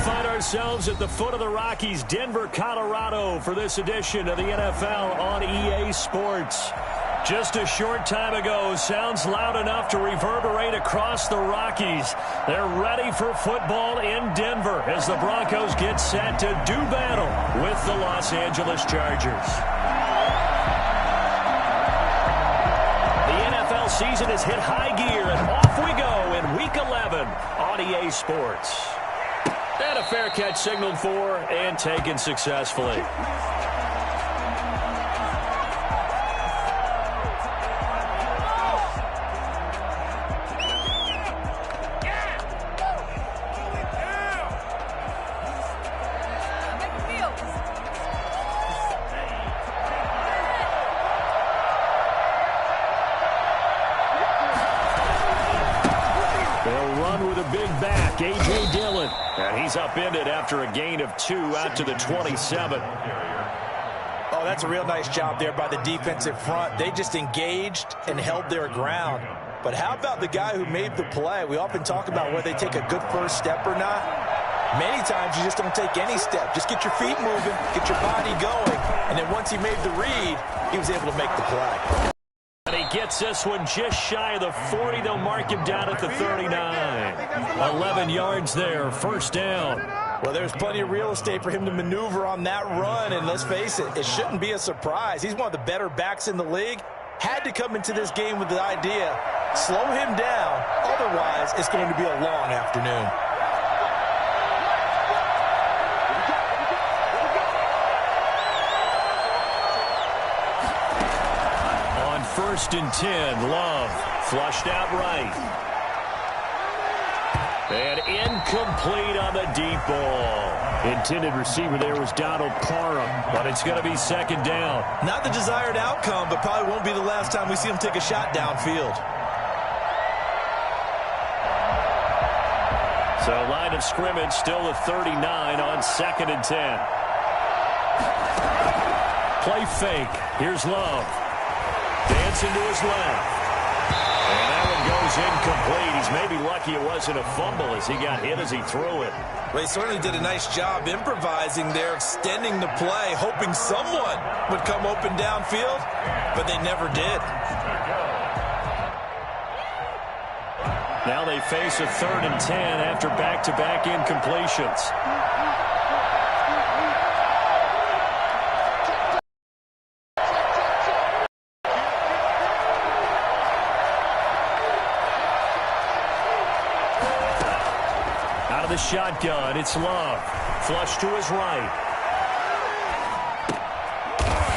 Find ourselves at the foot of the Rockies, Denver, Colorado, for this edition of the NFL on EA Sports. Just a short time ago, sounds loud enough to reverberate across the Rockies. They're ready for football in Denver as the Broncos get set to do battle with the Los Angeles Chargers. The NFL season has hit high gear, and off we go in Week 11 on EA Sports. And a fair catch signaled for and taken successfully. They'll run with a big back, A.J. Dillon. And he's upended after a gain of 2 out to the 27. Oh, that's a real nice job there by the defensive front. They just engaged and held their ground. But how about the guy who made the play? We often talk about whether they take a good first step or not. Many times you just don't take any step. Just get your feet moving, get your body going. And then once he made the read, he was able to make the play. And he gets this one just shy of the 40. They'll mark him down at the 39. 11 yards there, first down. Well, there's plenty of real estate for him to maneuver on that run. And let's face it, it shouldn't be a surprise. He's one of the better backs in the league. Had to come into this game with the idea, slow him down. Otherwise, it's going to be a long afternoon. First and 10, Love flushed out right. And incomplete on the deep ball. Intended receiver there was Donald Parham, but it's going to be second down. Not the desired outcome, but probably won't be the last time we see him take a shot downfield. So line of scrimmage still the 39 on second and 10. Play fake. Here's Love. Dancing to his left. And that one goes incomplete. He's maybe lucky it wasn't a fumble as he got hit as he threw it. Well, he certainly did a nice job improvising there, extending the play, hoping someone would come open downfield, but they never did. Now they face a 3rd and 10 after back-to-back incompletions. The shotgun, it's Love. Flush to his right.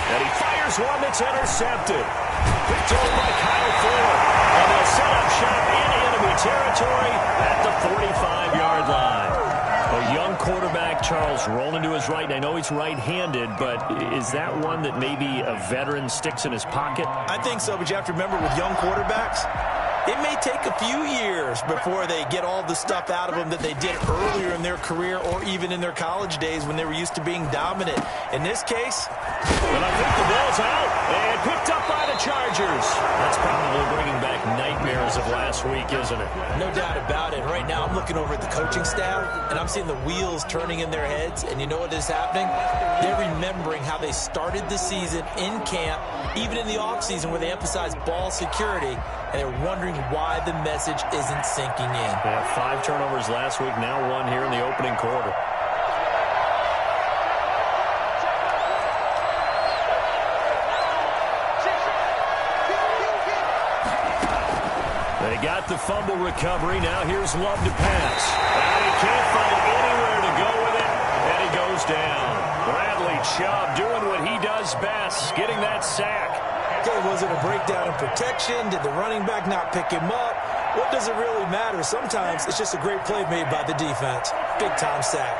And he fires one that's intercepted. Picked off by Kyle Ford. And they'll set up shop in enemy territory at the 45-yard line. A young quarterback, Charles, rolling to his right. And I know he's right-handed, but is that one that maybe a veteran sticks in his pocket? I think so, but you have to remember with young quarterbacks, it may take a few years before they get all the stuff out of them that they did earlier in their career or even in their college days when they were used to being dominant. In this case, but I think the ball's out and picked up by the Chargers. That's probably bringing back nightmares of last week, isn't it? No doubt about it. Right now I'm looking over at the coaching staff, and I'm seeing the wheels turning in their heads, and you know what is happening? They're remembering how they started the season in camp, even in the offseason where they emphasized ball security, and they're wondering why the message isn't sinking in. They had 5 turnovers last week, now 1 here in the opening quarter. They got the fumble recovery. Now here's Love to pass. And he can't find anywhere to go with it, and he goes down. Bradley Chubb doing what he does best, getting that sack. Okay, was it a breakdown in protection? Did the running back not pick him up? What does it really matter? Sometimes it's just a great play made by the defense. Big-time sack.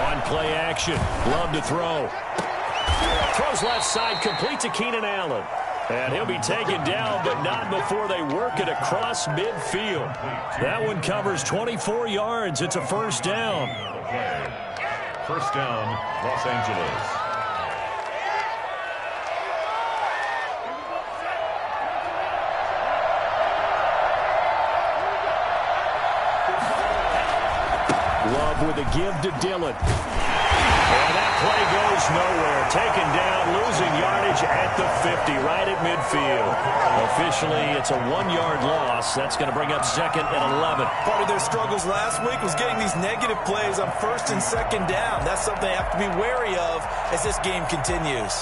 On play action. Love to throw. Throws left side, complete to Keenan Allen. And he'll be taken down, but not before they work it across midfield. That one covers 24 yards. It's a first down. First down, Los Angeles. Love with a give to Dillon. And that play goes nowhere. Taken down, losing yardage at the 50, right at midfield. Officially, it's a 1-yard loss. That's going to bring up 2nd and 11. Part of their struggles last week was getting these negative plays on 1st and 2nd down. That's something they have to be wary of as this game continues.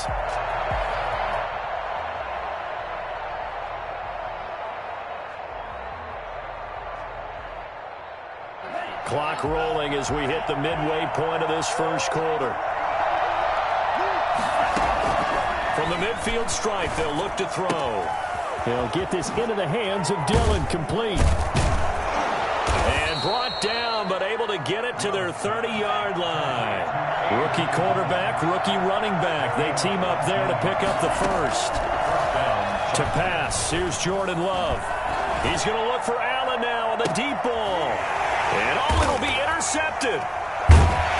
Clock rolling as we hit the midway point of this first quarter. From the midfield stripe, they'll look to throw. They'll get this into the hands of Dillon, complete. And brought down, but able to get it to their 30-yard line. Rookie quarterback, rookie running back. They team up there to pick up the first. To pass, here's Jordan Love. He's going to look for Allen now on the deep ball. And it'll be intercepted.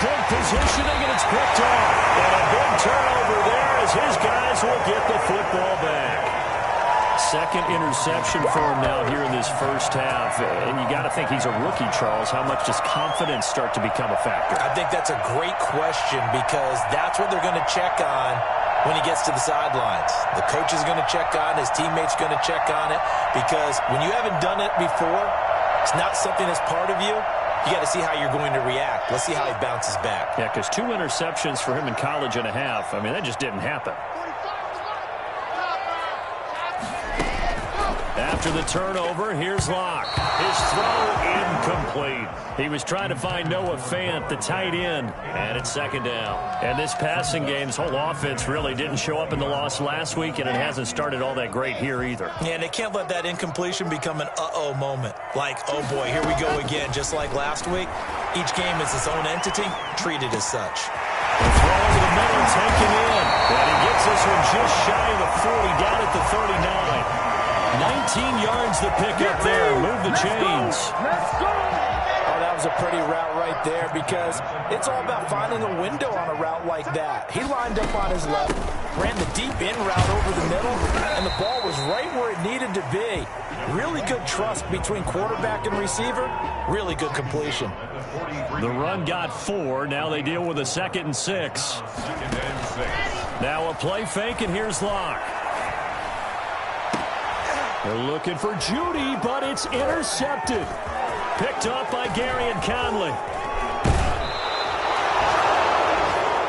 Good positioning, and it's picked off. And a big turnover there as his guys will get the football back. Second interception for him now here in this first half. And you got to think he's a rookie, Charles. How much does confidence start to become a factor? I think that's a great question because that's what they're going to check on when he gets to the sidelines. The coach is going to check on, his teammates going to check on it, because when you haven't done it before, it's not something that's part of you. You got to see how you're going to react. Let's see how he bounces back. Yeah, because 2 interceptions for him in college and a half. I mean, that just didn't happen. After the turnover, here's Locke. His throw incomplete. He was trying to find Noah Fant, the tight end, and it's 2nd down. And this passing game's whole offense really didn't show up in the loss last week, and it hasn't started all that great here either. Yeah, and they can't let that incompletion become an uh-oh moment. Like, oh boy, here we go again. Just like last week, each game is its own entity, treated as such. The throw over the middle, taken in. And he gets this one just shy of the 40, down at the 39. 19 yards the pick up there. Move the chains. Oh, that was a pretty route right there because it's all about finding a window on a route like that. He lined up on his left, ran the deep in route over the middle, and the ball was right where it needed to be. Really good trust between quarterback and receiver. Really good completion. The run got 4. Now they deal with a 2nd and 6. Now a play fake, and here's Locke. They're looking for Judy, but it's intercepted. Picked up by Garyon Conley.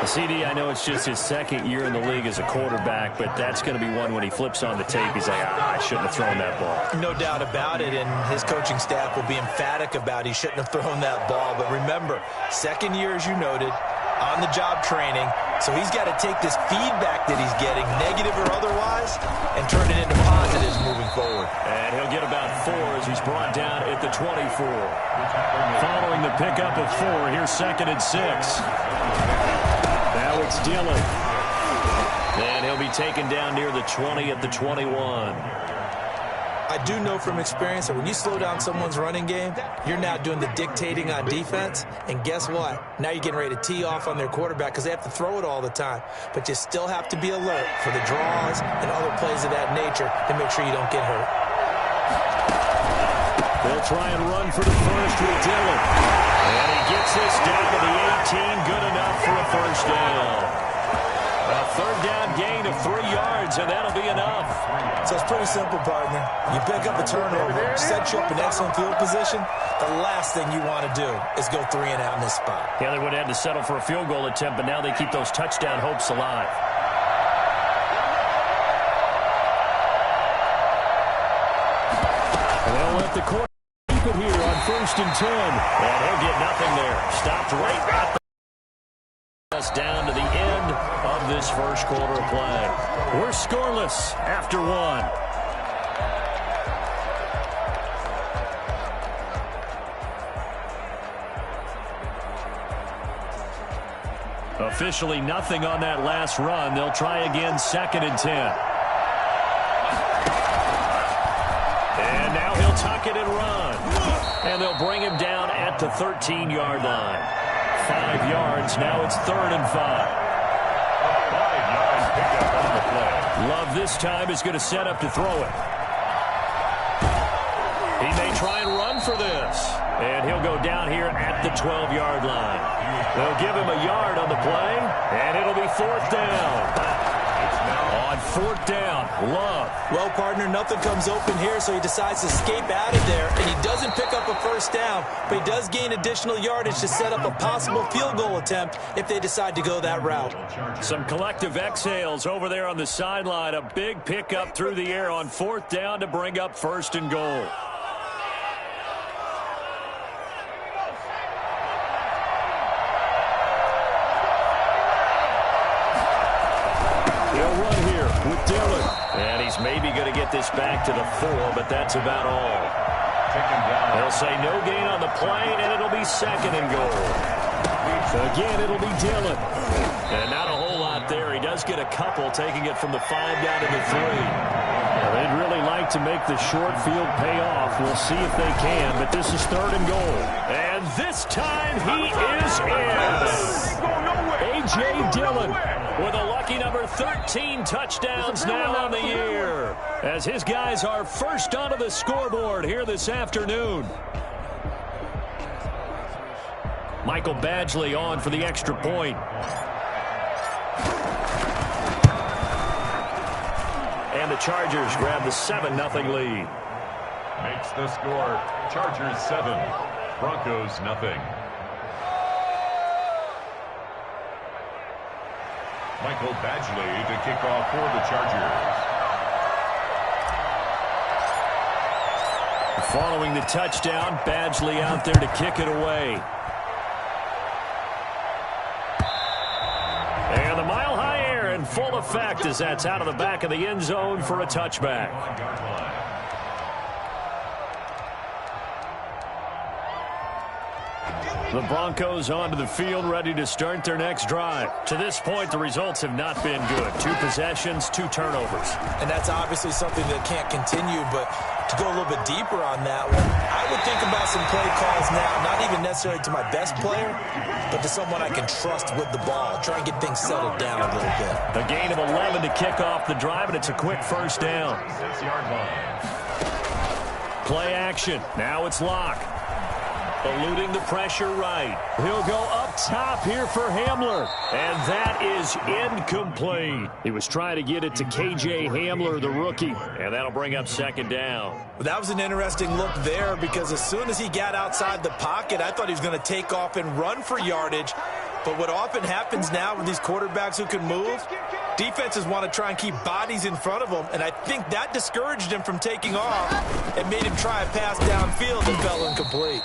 CD, I know it's just his 2nd year in the league as a quarterback, but that's going to be one when he flips on the tape. He's like, I shouldn't have thrown that ball. No doubt about it, and his coaching staff will be emphatic about he shouldn't have thrown that ball. But remember, 2nd year, as you noted, on-the-job training. So he's got to take this feedback that he's getting, negative or otherwise, and turn it into positives moving forward. And he'll get about 4 as he's brought down at the 24. Following the pickup of 4, here's 2nd and 6. Now it's Dillon. And he'll be taken down near the 20 at the 21. I do know from experience that when you slow down someone's running game, you're now doing the dictating on defense. And guess what? Now you're getting ready to tee off on their quarterback because they have to throw it all the time. But you still have to be alert for the draws and other plays of that nature to make sure you don't get hurt. They'll try and run for the first with Dillon. And he gets this down to the 18. Good enough for a first down. A 3rd down gain of 3 yards, and that'll be enough. So it's pretty simple, partner. You pick up a turnover, set you up in excellent field position. The last thing you want to do is go 3 and out in this spot. Yeah, they would have had to settle for a field goal attempt, but now they keep those touchdown hopes alive. And they'll let the quarterback keep it here on 1st and 10. And he'll get nothing there. Stopped right at the down to the end of this first quarter of play. We're scoreless after 1. Officially nothing on that last run. They'll try again, 2nd and 10. And now he'll tuck it and run. And they'll bring him down at the 13-yard line. 5 yards. Now it's 3rd and 5. Love this time is going to set up to throw it. He may try and run for this. And he'll go down here at the 12-yard line. They'll give him a yard on the play, and it'll be 4th down. On 4th down, Love. Well, partner, nothing comes open here, so he decides to escape out of there, and he doesn't pick up a 1st down, but he does gain additional yardage to set up a possible field goal attempt if they decide to go that route. Some collective exhales over there on the sideline. A big pickup through the air on 4th down to bring up 1st and goal. He'll run here with Dillon. And he's maybe going to get this back to the 4, but that's about all. They'll say no gain on the play, and it'll be 2nd and goal. Again, it'll be Dillon. And not a whole lot there. He does get a couple, taking it from the 5 down to the 3. Well, they'd really like to make the short field pay off. We'll see if they can, but this is 3rd and goal. And this time he is in. A.J. Dillon with a lucky number 13 touchdowns now on the year, as his guys are first onto the scoreboard here this afternoon. Michael Badgley on for the extra point. And the Chargers grab the 7-0 lead. Makes the score Chargers 7, Broncos 0. Michael Badgley to kick off for the Chargers. Following the touchdown, Badgley out there to kick it away. And the mile-high air in full effect as that's out of the back of the end zone for a touchback. The Broncos onto the field, ready to start their next drive. To this point, the results have not been good. 2 possessions, 2 turnovers. And that's obviously something that can't continue, but to go a little bit deeper on that one, I would think about some play calls now, not even necessarily to my best player, but to someone I can trust with the ball. Try and get things settled down a little bit. A gain of 11 to kick off the drive, and it's a quick 1st down. 6-yard line. Play action. Now it's Locke. Eluding the pressure right. He'll go up top here for Hamler. And that is incomplete. He was trying to get it to K.J. Hamler, the rookie. And that'll bring up 2nd down. Well, that was an interesting look there, because as soon as he got outside the pocket, I thought he was going to take off and run for yardage. But what often happens now with these quarterbacks who can move, defenses want to try and keep bodies in front of them, and I think that discouraged him from taking off and made him try a pass downfield that fell incomplete.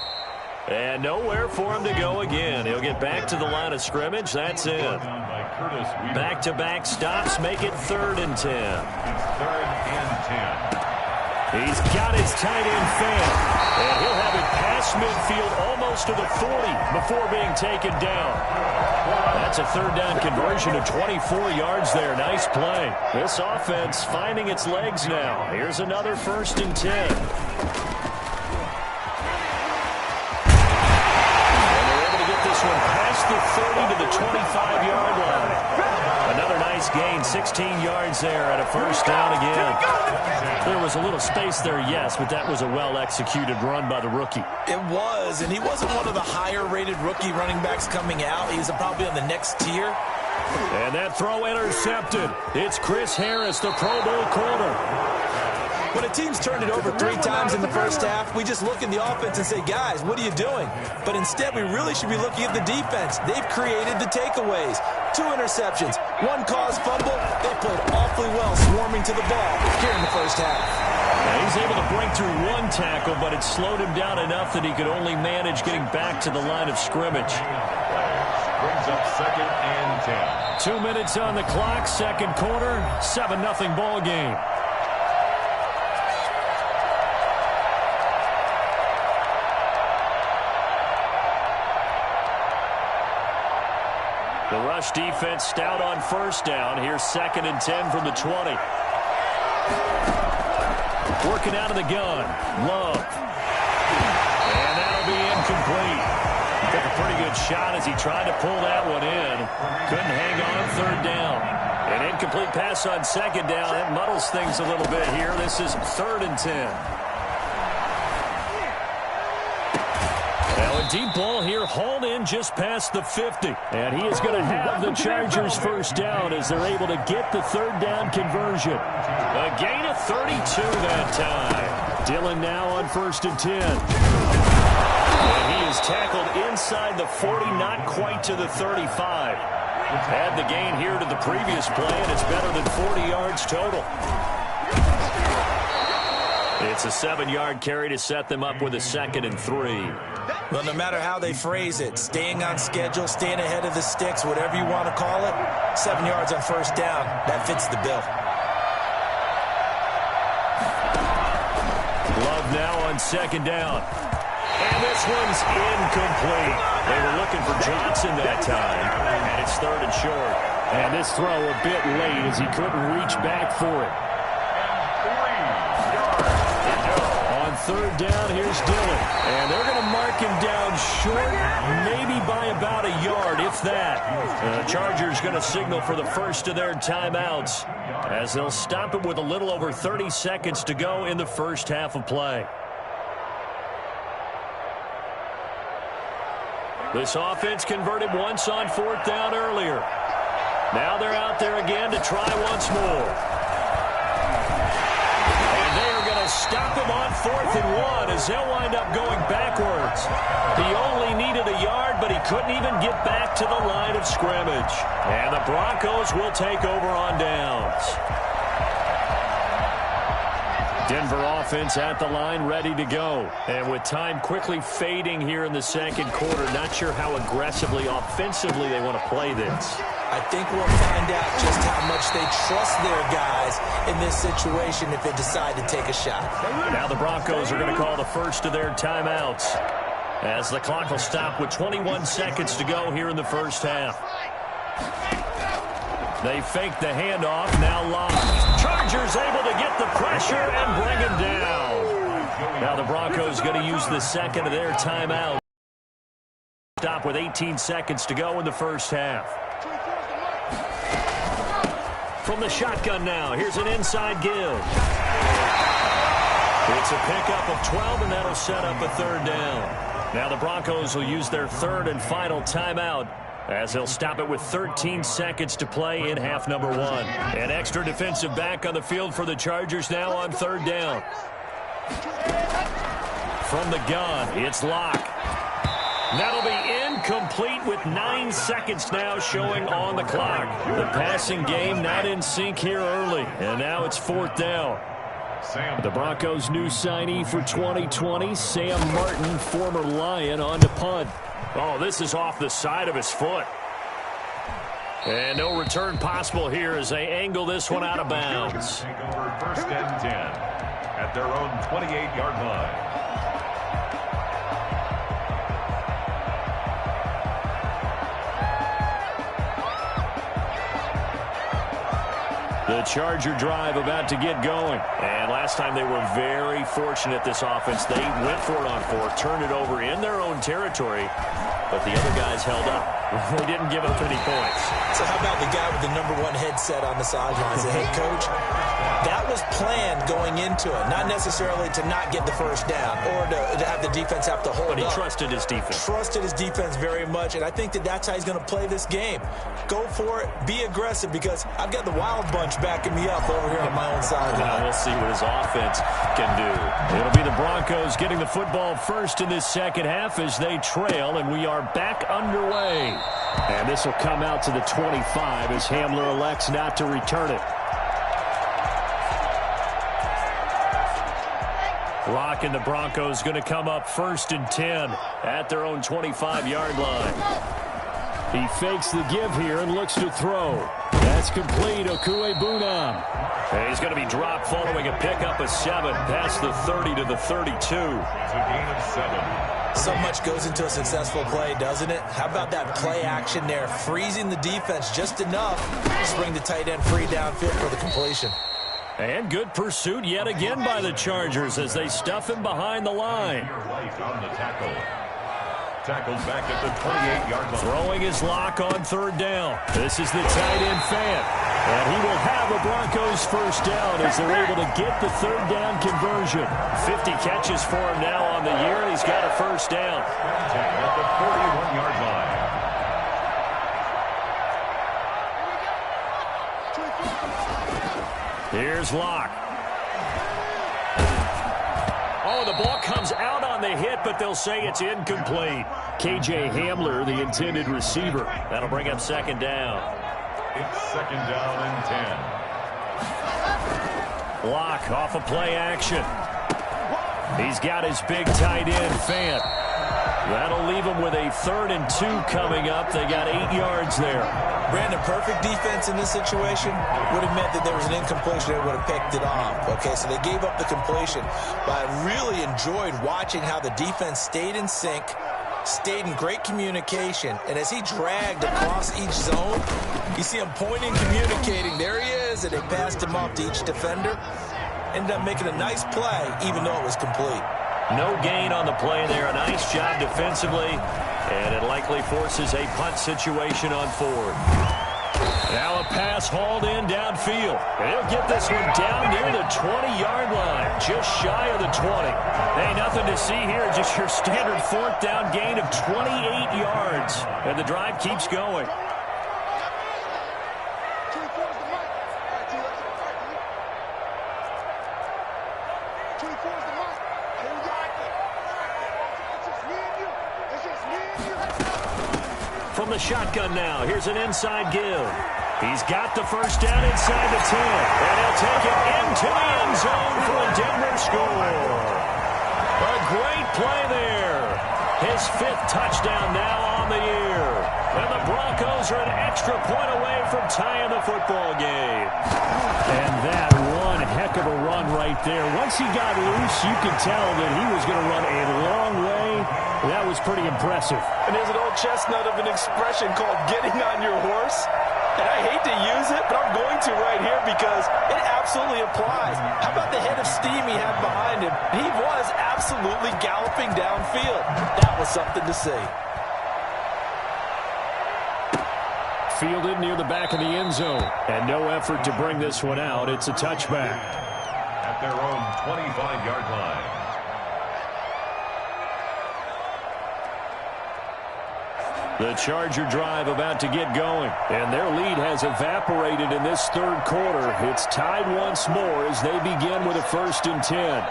And nowhere for him to go again. He'll get back to the line of scrimmage. That's it. Back-to-back stops make it 3rd and 10. It's 3rd and 10. He's got his tight end fan. And he'll have it past midfield almost to the 40 before being taken down. That's a 3rd down conversion of 24 yards there. Nice play. This offense finding its legs now. Here's another 1st and 10. One past the 30 to the 25-yard line. Another nice gain, 16 yards there at a 1st down again. There was a little space there, yes, but that was a well-executed run by the rookie. It was, and he wasn't one of the higher-rated rookie running backs coming out. He's probably on the next tier. And that throw intercepted. It's Chris Harris, the Pro Bowl corner. When a team's turned it over 3 times in the first half, we just look in the offense and say, guys, what are you doing? But instead, we really should be looking at the defense. They've created the takeaways. 2 interceptions, 1 caused fumble. They played awfully well swarming to the ball here in the first half. Now he's able to break through 1 tackle, but it slowed him down enough that he could only manage getting back to the line of scrimmage. Brings up 2nd and 10. 2 minutes on the clock, 2nd quarter, 7-0 ball game. The rush defense stout on 1st down. Here's 2nd and 10 from the 20. Working out of the gun. Love. And that'll be incomplete. Took a pretty good shot as he tried to pull that one in. Couldn't hang on 3rd down. An incomplete pass on 2nd down. That muddles things a little bit here. This is 3rd and 10. A deep ball here hauled in just past the 50. And he is going to have the Chargers first down as they're able to get the third down conversion. A gain of 32 that time. Dillon now on 1st and 10. And he is tackled inside the 40, not quite to the 35. Add the gain here to the previous play, and it's better than 40 yards total. It's a 7-yard carry to set them up with a 2nd and 3. Well, no matter how they phrase it, staying on schedule, staying ahead of the sticks, whatever you want to call it, 7 yards on first down, that fits the bill. Love now on 2nd down. And this one's incomplete. They were looking for Johnson that time, and it's 3rd and short. And this throw a bit late as he couldn't reach back for it. On 3rd down, here's Dillon. And they're going to mark him down short, maybe by about a yard, if that. The Chargers going to signal for the first of their timeouts as they'll stop it with a little over 30 seconds to go in the first half of play. This offense converted once on 4th down earlier. Now they're out there again to try once more. And they are going to stop him on 4th and 1 as they'll wind up going backwards. He only needed a yard, but he couldn't even get back to the line of scrimmage. And the Broncos will take over on downs. Denver offense at the line, ready to go. And with time quickly fading here in the 2nd quarter, not sure how aggressively, offensively they want to play this. I think we'll find out just how much they trust their guys in this situation if they decide to take a shot. Now the Broncos are going to call the first of their timeouts as the clock will stop with 21 seconds to go here in the first half. They fake the handoff, now locked. Chargers able to get the pressure and bring him down. Now the Broncos going to use the 2nd of their timeout. Stop with 18 seconds to go in the first half. From the shotgun now, here's an inside give. It's a pickup of 12, and that'll set up a 3rd down. Now the Broncos will use their 3rd and final timeout as they'll stop it with 13 seconds to play in half number 1. An extra defensive back on the field for the Chargers now on 3rd down. From the gun, it's Locke. That'll be incomplete with 9 seconds now showing on the clock. The passing game not in sync here early, and now it's 4th down. The Broncos' new signee for 2020, Sam Martin, former Lion, on to punt. Oh, this is off the side of his foot. And no return possible here as they angle this one out of bounds. Take over 1st and 10 at their own 28-yard line. The Charger drive about to get going. And last time they were very fortunate, this offense. They went for it on 4th, turned it over in their own territory, but the other guys held up. They didn't give up any points. So how about the guy with the #1 headset on the sidelines, the head coach? That was planned going into it, not necessarily to not get the first down or to have the defense have to hold up. But he trusted his defense. Trusted his defense very much, and I think that's how he's going to play this game. Go for it, be aggressive, because I've got the Wild Bunch backing me up over here on my own sideline. Now we'll see what his offense can do. It'll be the Broncos getting the football first in this 2nd half as they trail, and we are back underway. And this will come out to the 25 as Hamler elects not to return it. Locke and the Broncos going to come up 1st and 10 at their own 25-yard line. He fakes the give here and looks to throw. That's complete. Okuegbunam. And he's going to be dropped following a pickup of 7 past the 30 to the 32. It's a gain of 7. So much goes into a successful play, doesn't it? How about that play action there, freezing the defense just enough to bring the tight end free downfield for the completion. And good pursuit yet again by the Chargers as they stuff him behind the line. On the tackle. Tackled back at the 28-yard line. Throwing his Locke on 3rd down. This is the tight end Fant. And he will have a Broncos first down as they're able to get the third down conversion. 50 catches for him now on the year, and he's got a first down. At the 41-yard line. Here's Locke. Oh, the ball comes out on the hit, but they'll say it's incomplete. KJ Hamler, the intended receiver. That'll bring up second down. It's second down and 10. Locke off of play action. He's got his big tight end, Fant. That'll leave him with a 3rd and 2 coming up. They got 8 yards there. Brandon, perfect defense in this situation would have meant that there was an incompletion. They would have picked it off. Okay, so they gave up the completion. But I really enjoyed watching how the defense stayed in sync, stayed in great communication. And as he dragged across each zone, you see him pointing, communicating. There he is, and they passed him off to each defender. Ended up making a nice play, even though it was complete. No gain on the play there. A nice job defensively, and it likely forces a punt situation on 4th. Now a pass hauled in downfield. And he'll get this one down near the 20-yard line, just shy of the 20. Hey, nothing to see here, just your standard 4th down gain of 28 yards. And the drive keeps going. From the shotgun now, here's an inside give. He's got the first down inside the 10. And he'll take it into the end zone for a Denver score. A great play there. His 5th touchdown now on the year. And the Broncos are an extra point away from tying the football game. And that one heck of a run right there. Once he got loose, you could tell that he was going to run a long way. That was pretty impressive. And there's an old chestnut of an expression called getting on your horse. And I hate to use it, but I'm going to right here because it absolutely applies. How about the head of steam he had behind him? He was absolutely galloping downfield. That was something to see. Fielded near the back of the end zone. And no effort to bring this one out. It's a touchback. At their own 25-yard line. The Charger drive about to get going, and their lead has evaporated in this 3rd quarter. It's tied once more as they begin with a 1st and 10.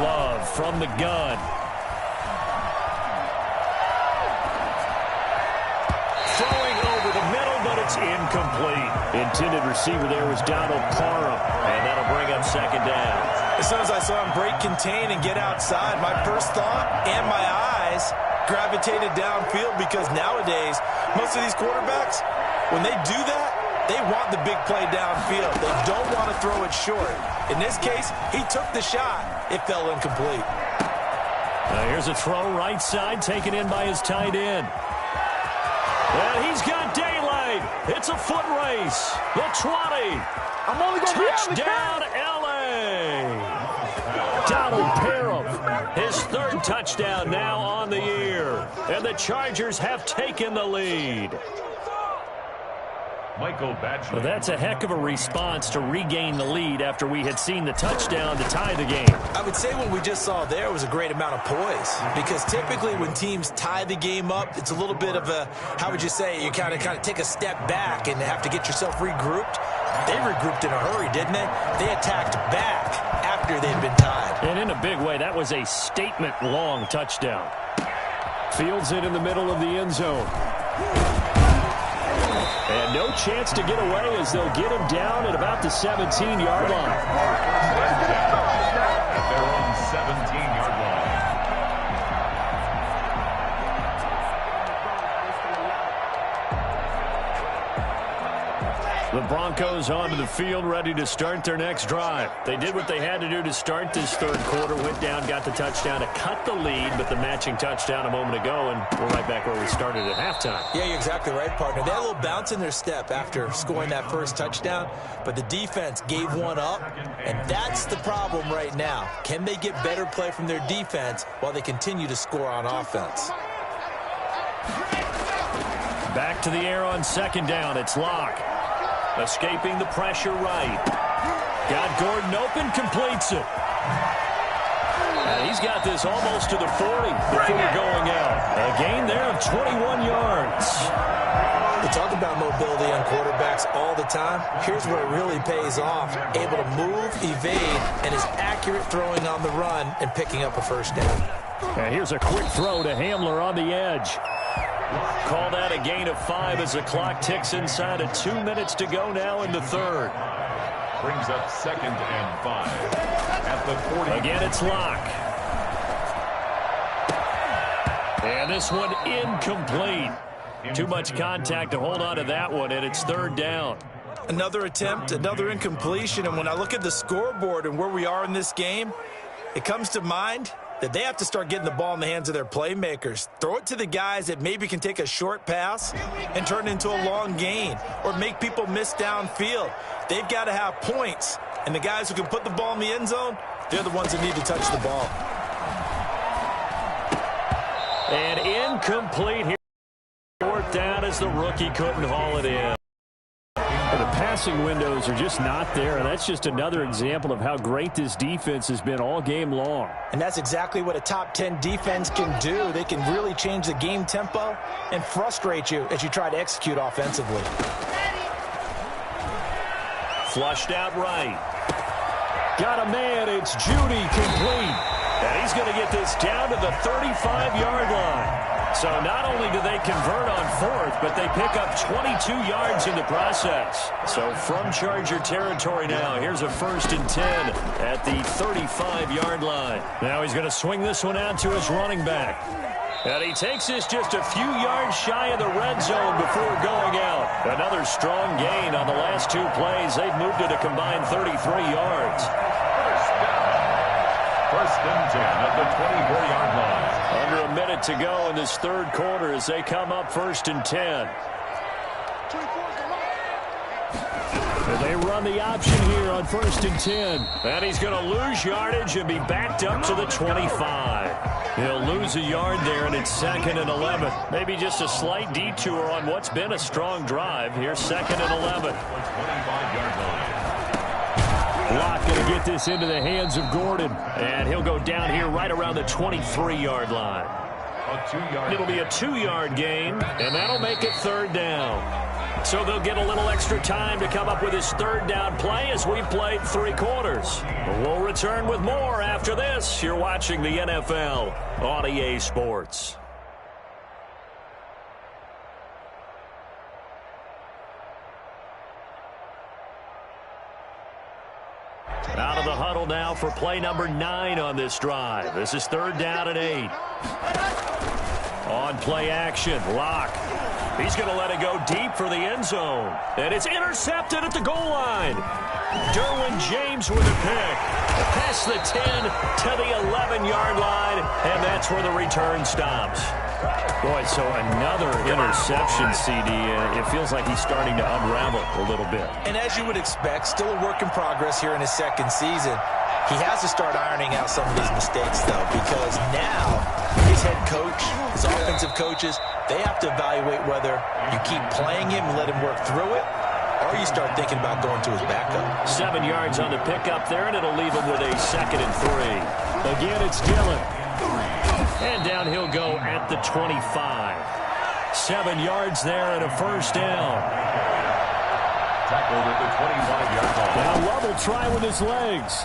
Love from the gun. Throwing over the middle, but it's incomplete. Intended receiver there was Donald Parham, and that'll bring up second down. As soon as I saw him break contain and get outside, my first thought and my eyes gravitated downfield because nowadays, most of these quarterbacks, when they do that, they want the big play downfield. They don't want to throw it short. In this case, he took the shot. It fell incomplete. Now here's a throw right side taken in by his tight end. And he's got daylight. It's a foot race. The 20. I'm only going to touchdown, L.A. Donald Parham, his 3rd touchdown now on the year. And the Chargers have taken the lead. Michael Badgley. Well, that's a heck of a response to regain the lead after we had seen the touchdown to tie the game. I would say what we just saw there was a great amount of poise because typically when teams tie the game up, it's a little bit of a, how would you say, you kind of take a step back and have to get yourself regrouped. They regrouped in a hurry, didn't they? They attacked back after they'd been tied. And in a big way, that was a statement-long touchdown. Fields it in the middle of the end zone. And no chance to get away as they'll get him down at about the 17-yard line. At their own 17-yard line. The Broncos onto the field, ready to start their next drive. They did what they had to do to start this 3rd quarter, went down, got the touchdown to cut the lead, but the matching touchdown a moment ago, and we're right back where we started at halftime. Yeah, you're exactly right, partner. They had a little bounce in their step after scoring that first touchdown, but the defense gave one up, and that's the problem right now. Can they get better play from their defense while they continue to score on offense? Back to the air on second down. It's Locke. Escaping the pressure right. Got Gordon open, completes it. And he's got this almost to the 40 before going out. A gain there of 21 yards. We talk about mobility on quarterbacks all the time. Here's where it really pays off. Able to move, evade, and is accurate throwing on the run and picking up a first down. And here's a quick throw to Hamler on the edge. Called out a gain of 5 as the clock ticks inside of 2 minutes to go now in the third. Brings up 2nd and 5 at the 40. Again, it's Locke. And this one incomplete. Too much contact to hold on to that one, and it's third down. Another attempt, another incompletion, and when I look at the scoreboard and where we are in this game, it comes to mind that they have to start getting the ball in the hands of their playmakers. Throw it to the guys that maybe can take a short pass and turn it into a long gain or make people miss downfield. They've got to have points, and the guys who can put the ball in the end zone, they're the ones that need to touch the ball. And incomplete here. Fourth down as the rookie couldn't haul it in. The passing windows are just not there, and that's just another example of how great this defense has been all game long. And that's exactly what a top 10 defense can do. They can really change the game tempo and frustrate you as you try to execute offensively. Flushed out right. Got a man. It's Judy complete. And he's going to get this down to the 35-yard line. So not only do they convert on fourth, but they pick up 22 yards in the process. So from Charger territory now, here's a 1st and 10 at the 35-yard line. Now he's going to swing this one out to his running back. And he takes this just a few yards shy of the red zone before going out. Another strong gain on the last 2 plays. They've moved it a combined 33 yards. 1st and 10 at the 24-yard line. Under a minute to go in this third quarter as they come up 1st and 10. And they run the option here on 1st and 10. And he's going to lose yardage and be backed up to the 25. He'll lose a yard there, and it's 2nd and 11. Maybe just a slight detour on what's been a strong drive. Here's 2nd and 11. 25-yard line. Locke going to get this into the hands of Gordon. And he'll go down here right around the 23-yard line. It'll be a 2-yard gain, and that'll make it third down. So they'll get a little extra time to come up with his third down play as we've played 3 quarters. We'll return with more after this. You're watching the NFL on EA Sports. Out of the huddle now for play number 9 on this drive. This is 3rd down and 8. On play action, Locke. He's going to let it go deep for the end zone. And it's intercepted at the goal line. Derwin James with a pick. Past the 10 to the 11-yard line. And that's where the return stops. Boy, so another interception, CD. It feels like he's starting to unravel a little bit. And as you would expect, still a work in progress here in his 2nd season. He has to start ironing out some of these mistakes, though, because now his head coach, his offensive coaches, they have to evaluate whether you keep playing him and let him work through it, or you start thinking about going to his backup. 7 yards on the pickup there, and it'll leave him with a 2nd and 3. Again, it's Dillon. And down he'll go at the 25. 7 yards there and a 1st down. Tackled at the 25-yard line. Now Love will try with his legs.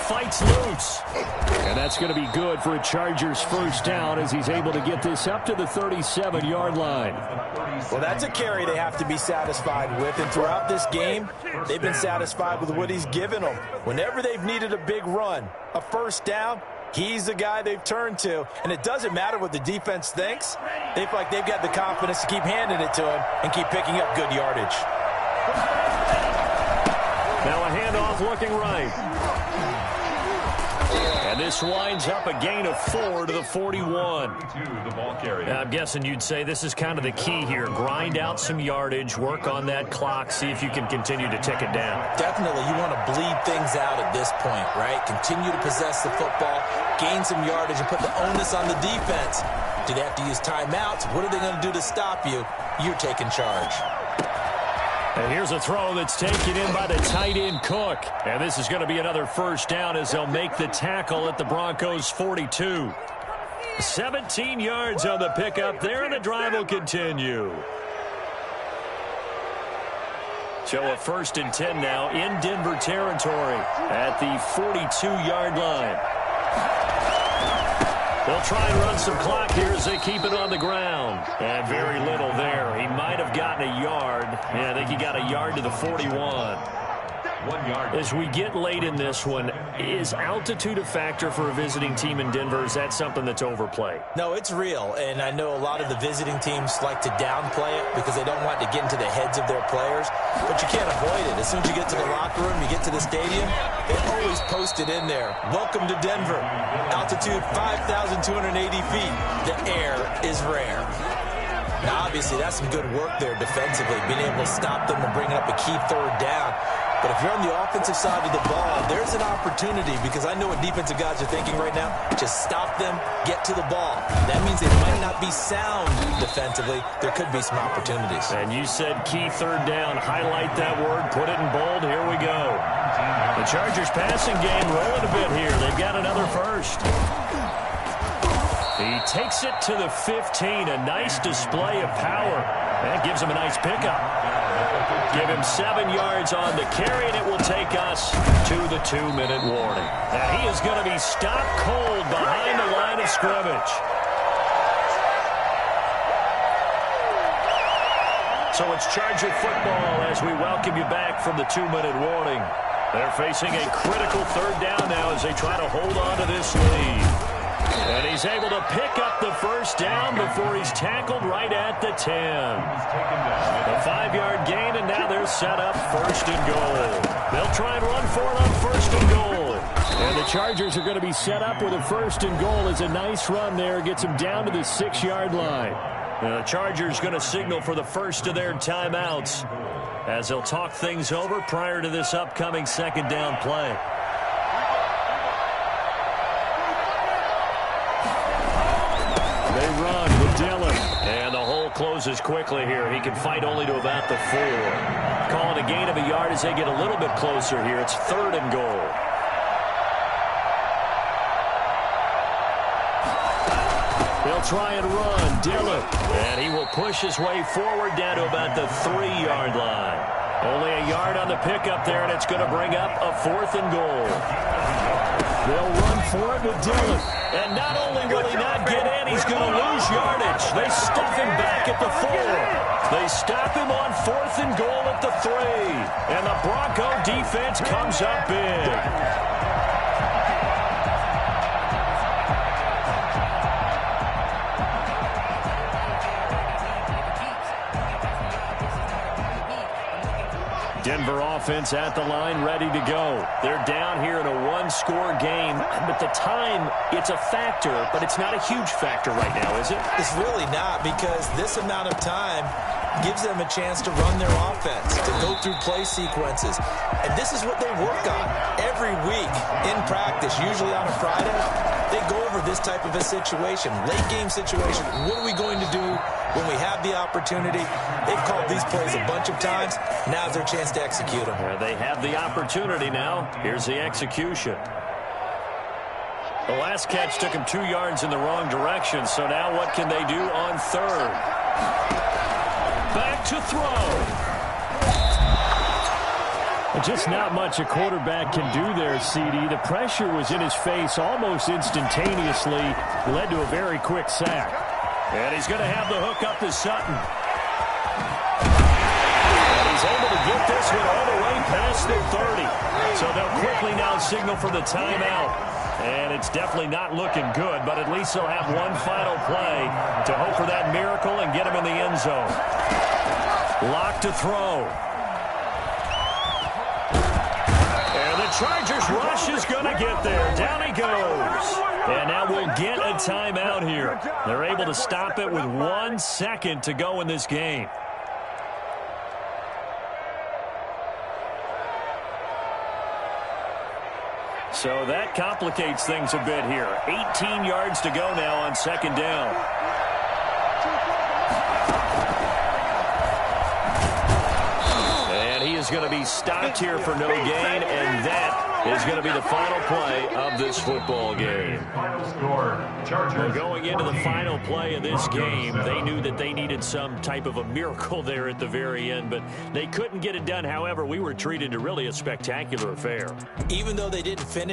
Fights loose. And that's going to be good for a Chargers 1st down as he's able to get this up to the 37-yard line. Well, that's a carry they have to be satisfied with. And throughout this game, they've been satisfied with what he's given them. Whenever they've needed a big run, a 1st down, he's the guy they've turned to. And it doesn't matter what the defense thinks. They feel like they've got the confidence to keep handing it to him and keep picking up good yardage. Now a handoff looking right. And And this winds up a gain of 4 to the 41. I'm guessing you'd say this is kind of the key here. Grind out some yardage, work on that clock, see if you can continue to tick it down. Definitely, you want to bleed things out at this point, right? Continue to possess the football, gain some yardage, and put the onus on the defense. Do they have to use timeouts? What are they going to do to stop you? You're taking charge. And here's a throw that's taken in by the tight end Cook. And this is going to be another first down as they'll make the tackle at the Broncos 42. 17 yards on the pickup there, and the drive will continue. So a 1st and 10 now in Denver territory at the 42-yard line. They'll try and run some clock here as they keep it on the ground. And very little there. He might have gotten a yard. Yeah, I think he got a yard to the 41. 1 yard. As we get late in this one, is altitude a factor for a visiting team in Denver? Is that something that's overplayed? No, it's real, and I know a lot of the visiting teams like to downplay it because they don't want to get into the heads of their players, but you can't avoid it. As soon as you get to the locker room, you get to the stadium, they always post it in there. Welcome to Denver. Altitude 5,280 feet. The air is rare. Now, obviously, that's some good work there defensively, being able to stop them and bringing up a key 3rd down. But if you're on the offensive side of the ball, there's an opportunity because I know what defensive guys are thinking right now. Just stop them, get to the ball. That means they might not be sound defensively. There could be some opportunities. And you said key 3rd down. Highlight that word. Put it in bold. Here we go. The Chargers passing game rolling a bit here. They've got another first. He takes it to the 15. A nice display of power. That gives him a nice pickup. Give him 7 yards on the carry, and it will take us to the 2-minute warning. Now he is going to be stopped cold behind the line of scrimmage. So it's Charger football as we welcome you back from the 2-minute warning. They're facing a critical 3rd down now as they try to hold on to this lead. And he's able to pick up the first down before he's tackled right at the 10. A 5-yard gain, and now they're set up 1st and goal. They'll try and run for it on 1st and goal. And the Chargers are going to be set up with a 1st and goal. As a nice run there gets them down to the 6-yard line. Now the Chargers going to signal for the first of their timeouts as they'll talk things over prior to this upcoming 2nd down play. They run with Dillon. And the hole closes quickly here. He can fight only to about the 4. Call it a gain of a yard as they get a little bit closer here. It's 3rd and goal. They'll try and run. Dillon. And he will push his way forward down to about the 3-yard line. Only a yard on the pickup there, and it's going to bring up a 4th and goal. They'll run for it with Dillon. And not only will he not get in, he's going to lose yardage. They stuff him back at the 4. They stop him on 4th and goal at the 3. And the Bronco defense comes up big. Denver offense at the line, ready to go. They're down here in a 1-score game, but the time, it's a factor, but it's not a huge factor right now, is it? It's really not, because this amount of time gives them a chance to run their offense, to go through play sequences. And this is what they work on every week in practice, usually on a Friday. They go over this type of a situation, late game situation. What are we going to do when we have the opportunity? They've called these plays a bunch of times. Now's their chance to execute them. They have the opportunity now. Here's the execution. The last catch took him 2 yards in the wrong direction, so now what can they do on 3rd? Back to throw. Just not much a quarterback can do there, CD. The pressure was in his face almost instantaneously, led to a very quick sack. And he's going to have the hook up to Sutton. And he's able to get this one all the way past the 30. So they'll quickly now signal for the timeout. And it's definitely not looking good, but at least they'll have one final play to hope for that miracle and get him in the end zone. Lock to throw. And the Chargers rush is going to get there. Down he goes. timeout here. They're able to stop it with 1 second to go in this game. So that complicates things a bit here. 18 yards to go now on second down. And he is going to be stopped here for no gain, and that is going to be the final play of this football game. Well, going into the final play of this game, they knew that they needed some type of a miracle there at the very end, but they couldn't get it done. However, we were treated to really a spectacular affair. Even though they didn't finish